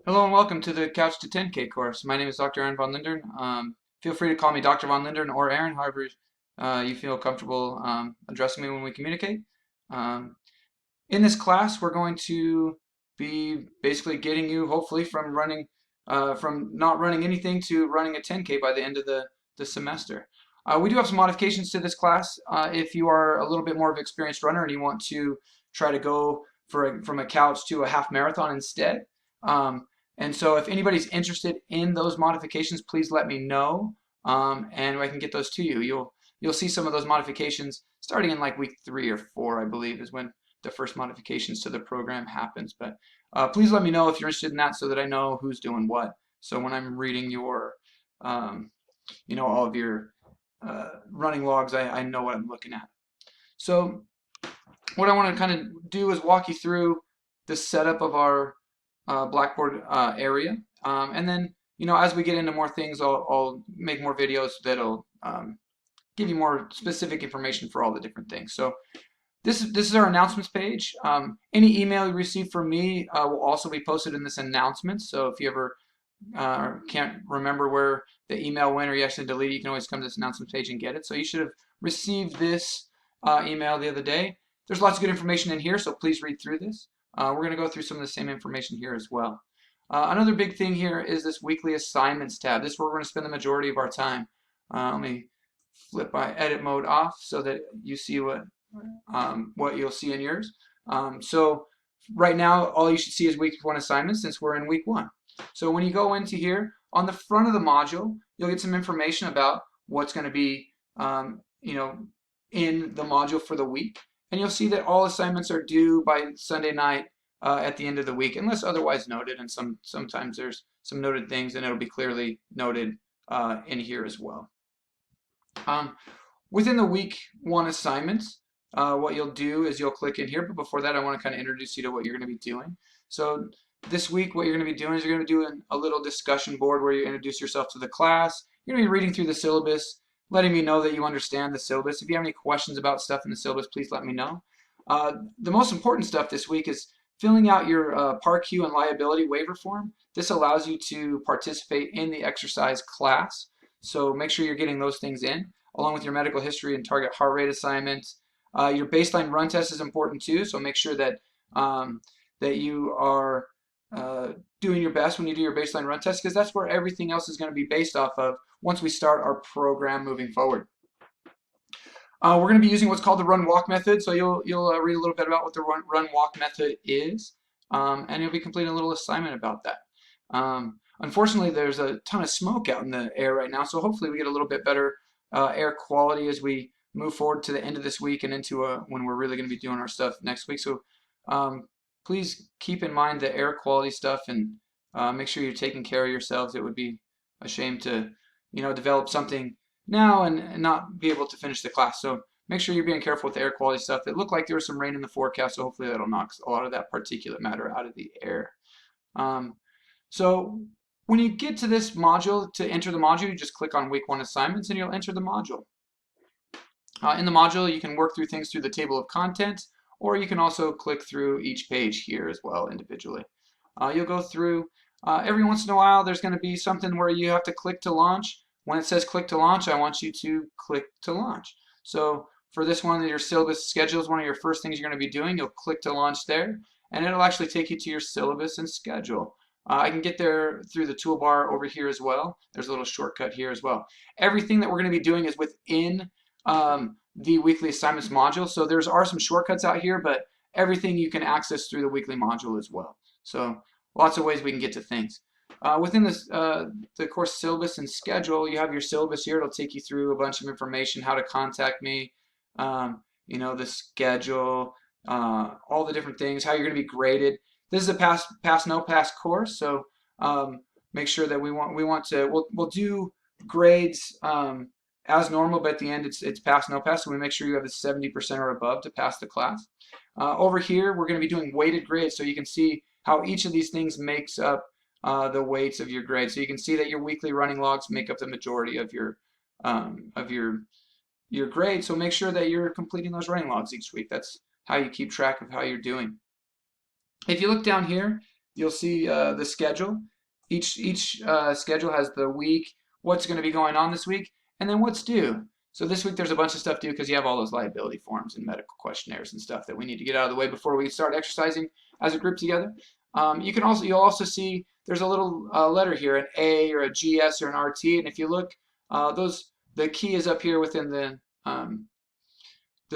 Hello and welcome to the Couch to 10K course. My name is Dr. Aaron von Lindern. Feel free to call me Dr. von Lindern or Aaron, however you feel comfortable addressing me when we communicate. Um, in this class, we're going to be basically getting you, hopefully, from not running anything to running a 10K by the end of the semester. We do have some modifications to this class. If you are a little bit more of an experienced runner and you want to try to go from a couch to a half marathon instead. And so if anybody's interested in those modifications, please let me know, and I can get those to you. You'll see some of those modifications starting in like week 3 or 4, I believe, is when the first modifications to the program happens. But please let me know if you're interested in that so that I know who's doing what. So when I'm reading your, all of your running logs, I know what I'm looking at. So what I want to kind of do is walk you through the setup of our Blackboard area. And then, as we get into more things, I'll make more videos that'll give you more specific information for all the different things. So this is our announcements page. Any email you receive from me will also be posted in this announcements. So if you ever can't remember where the email went or you actually delete it, you can always come to this announcements page and get it. So you should have received this email the other day. There's lots of good information in here, so please read through this. We're going to go through some of the same information here as well. Another big thing here is this weekly assignments tab. This is where we're going to spend the majority of our time. Let me flip my edit mode off so that you see what you'll see in yours. So right now, all you should see is week 1 assignments since we're in week 1. So when you go into here, on the front of the module, you'll get some information about what's going to be, in the module for the week. And you'll see that all assignments are due by Sunday night at the end of the week, unless otherwise noted. And sometimes there's some noted things, and it'll be clearly noted in here as well. Within the week 1 assignments, what you'll do is you'll click in here. But before that, I want to kind of introduce you to what you're going to be doing. So this week, what you're going to be doing is you're going to be doing a little discussion board where you introduce yourself to the class. You're going to be reading through the syllabus, letting me know that you understand the syllabus. If you have any questions about stuff in the syllabus, please let me know. The most important stuff this week is filling out your PAR-Q and liability waiver form. This allows you to participate in the exercise class. So make sure you're getting those things in, along with your medical history and target heart rate assignments. Your baseline run test is important too, so make sure that that you are doing your best when you do your baseline run test, because that's where everything else is going to be based off of once we start our program moving forward. We're going to be using what's called the run-walk method, so you'll read a little bit about what the run-walk method is, and you'll be completing a little assignment about that. Unfortunately, there's a ton of smoke out in the air right now, so hopefully we get a little bit better air quality as we move forward to the end of this week and into when we're really going to be doing our stuff next week. So please keep in mind the air quality stuff and make sure you're taking care of yourselves. It would be a shame to, develop something now and not be able to finish the class. So make sure you're being careful with the air quality stuff. It looked like there was some rain in the forecast, so hopefully that'll knock a lot of that particulate matter out of the air. So when you get to this module, to enter the module, you just click on week 1 assignments and you'll enter the module. In the module, you can work through things through the table of contents, or you can also click through each page here as well individually. You'll go through, every once in a while there's going to be something where you have to click to launch. When it says click to launch, I want you to click to launch. So for this one, your syllabus schedule is one of your first things you're going to be doing. You'll click to launch there, and it'll actually take you to your syllabus and schedule. I can get there through the toolbar over here as well. There's a little shortcut here as well. Everything that we're going to be doing is within the weekly assignments module. So there are some shortcuts out here, but everything you can access through the weekly module as well. So lots of ways we can get to things. Within this, the course syllabus and schedule, you have your syllabus here. It'll take you through a bunch of information, how to contact me, the schedule, all the different things, how you're going to be graded. This is a pass no pass course, so make sure that we'll do grades as normal, but at the end it's pass no pass, so we make sure you have a 70% or above to pass the class. Over here we're going to be doing weighted grades, so you can see how each of these things makes up the weights of your grade. So you can see that your weekly running logs make up the majority of your grade. So make sure that you're completing those running logs each week. That's how you keep track of how you're doing. If you look down here, you'll see the schedule. Each schedule has the week, what's going to be going on this week, and then what's due. So this week there's a bunch of stuff due because you have all those liability forms and medical questionnaires and stuff that we need to get out of the way before we start exercising as a group together. You'll also see there's a little letter here, an A or a GS or an RT, and if you look, the key is up here within the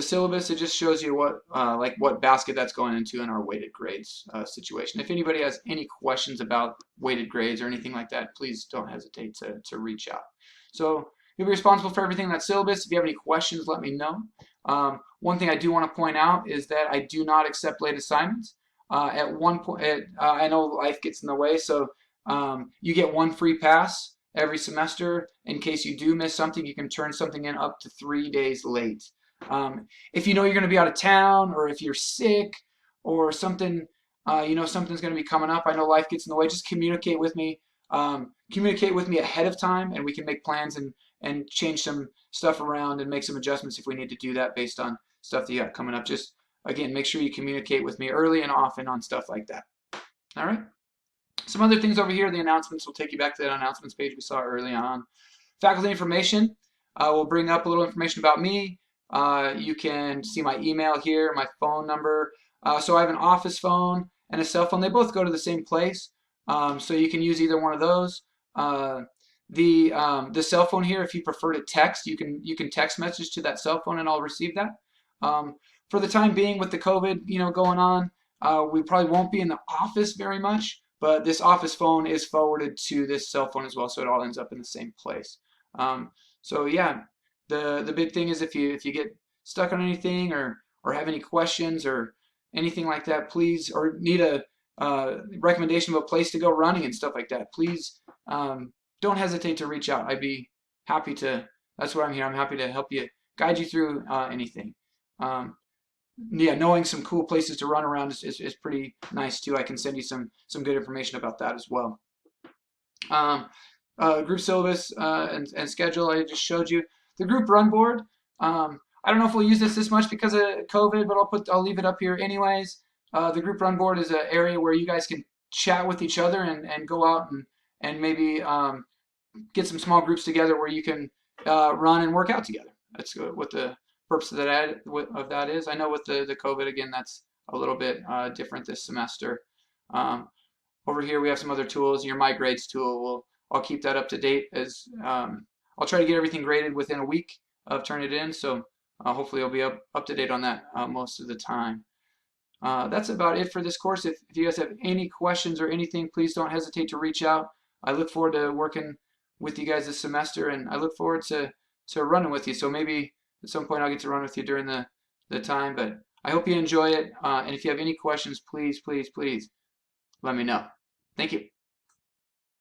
syllabus. It just shows you what basket that's going into in our weighted grades situation. If anybody has any questions about weighted grades or anything like that, please don't hesitate to reach out. So you'll be responsible for everything in that syllabus. If you have any questions, let me know. One thing I do want to point out is that I do not accept late assignments. At one point, I know life gets in the way, so you get one free pass every semester. In case you do miss something, you can turn something in up to 3 days late. If you know you're going to be out of town, or if you're sick, or something, something's going to be coming up, I know life gets in the way, just communicate with me. Communicate with me ahead of time, and we can make plans and change some stuff around and make some adjustments if we need to do that based on stuff that you got coming up. Just, again, make sure you communicate with me early and often on stuff like that. All right? Some other things over here, the announcements will take you back to that announcements page we saw early on. Faculty information will bring up a little information about me. You can see my email here, my phone number. So I have an office phone and a cell phone. They both go to the same place, so you can use either one of those. The cell phone here, if you prefer to text, you can text message to that cell phone and I'll receive that. For the time being, with the COVID going on, we probably won't be in the office very much, but this office phone is forwarded to this cell phone as well, so it all ends up in the same place. So yeah, the big thing is if you get stuck on anything or have any questions or anything like that, please, or need a recommendation of a place to go running and stuff like that, please don't hesitate to reach out. I'd be happy to. That's what I'm here. I'm happy to help you, guide you through anything. Yeah, knowing some cool places to run around is pretty nice too. I can send you some good information about that as well. Group syllabus and schedule I just showed you. The group run board. I don't know if we'll use this much because of COVID, but I'll leave it up here anyways. The group run board is an area where you guys can chat with each other and go out and maybe get some small groups together where you can run and work out together. That's what the purpose of that is. I know with the COVID, again, that's a little bit different this semester. Over here we have some other tools. Your My Grades tool, I'll keep that up to date as I'll try to get everything graded within a week of turning it in, so hopefully I'll be up to date on that most of the time. That's about it for this course. If you guys have any questions or anything, please don't hesitate to reach out. I look forward to working with you guys this semester, and I look forward to running with you. So maybe at some point I'll get to run with you during the time, but I hope you enjoy it. And if you have any questions, please let me know. Thank you.